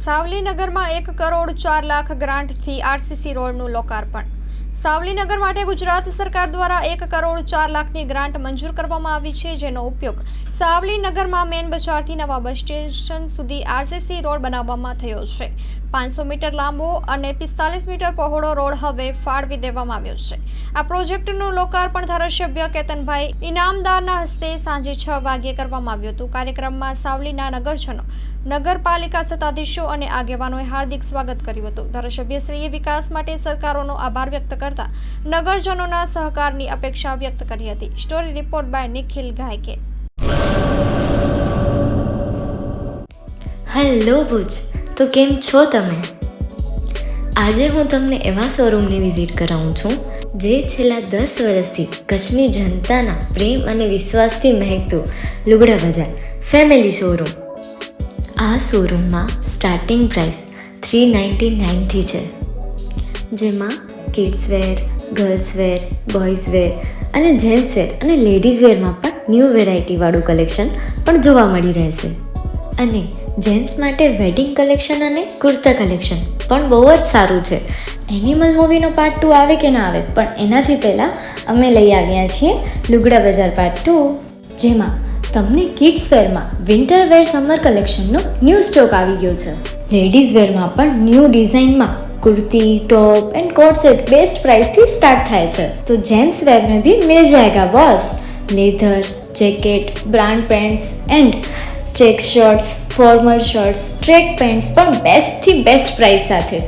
સાવલીનગરમાં 1 crore 4 lakh ગ્રાન્ટથી RCC રોડનું લોકાર્પણ. સાવલીનગર માટે ગુજરાત સરકાર દ્વારા 1 કરોડ 4 લાખની ગ્રાન્ટ મંજૂર કરવામાં આવી છે, જેનો ઉપયોગ સાવલીનગરમાં મેન બજારથી નવા બસ સ્ટેશન સુધી આરસીસી રોડ બનાવવામાં થયો છે. 500 મીટર લાંબો અને 45 મીટર પહોળો રોડ હવે ફાળવી દેવામાં આવ્યો છે. આ પ્રોજેક્ટનું લોકાર્પણ ધારાસભ્ય કેતનભાઈ ઇનામદારના હસ્તે સાંજે 6 વાગ્યે કરવામાં આવ્યું હતું. કાર્યક્રમમાં સાવલીના નગરજનો, નગરપાલિકા સત્તાધીશો અને આગેવાનોએ હાર્દિક સ્વાગત કર્યું હતું. ધારાસભ્યશ્રીએ વિકાસ માટે સરકારોનો આભાર વ્યક્ત કરતા નગરજનોના સહકારની અપેક્ષા વ્યક્ત કરી હતી. Story report by Nikhil Gayake. Hello Bhuj, તો કેમ છો તમે? આજે હું તમને એવા શોરૂમની વિઝિટ કરાવું છું જે છેલ્લા 10 વર્ષથી કચ્છની જનતાના પ્રેમ અને વિશ્વાસથી મહેકતું લુગડા બજાર ફેમિલી શોરૂમ. આ શોરૂમમાં સ્ટાર્ટિંગ પ્રાઇસ 399થી છે, જેમાં kids wear, girls wear, boys wear અને જેન્ટ્સ વેર અને લેડીઝ વેરમાં પણ ન્યૂ વેરાયટીવાળું કલેક્શન પણ જોવા મળી રહેશે. અને જેન્ટ્સ માટે વેડિંગ કલેક્શન અને કુર્તા કલેક્શન પણ બહુ જ સારું છે. એનિમલ મૂવીનો પાર્ટ 2 આવે કે ના આવે, પણ એનાથી પહેલાં અમે લઈ આવ્યા છીએ લુગડા બજાર પાર્ટ 2, જેમાં તમને કિડ્સ વેરમાં વિન્ટર વેર સમર કલેક્શનનો ન્યૂ સ્ટોક આવી ગયો છે. લેડીઝ વેરમાં પણ ન્યૂ ડિઝાઇનમાં kurti, top and coat set best price थी स्टार्ट થાય છે. तो जेंट्स वेयर में भी मिल जाएगा boss. Leather, jacket, brand pants and check shirts, formal shirts, track pants પણ બેસ્ટ થી બેસ્ટ પ્રાઇસ સાથે.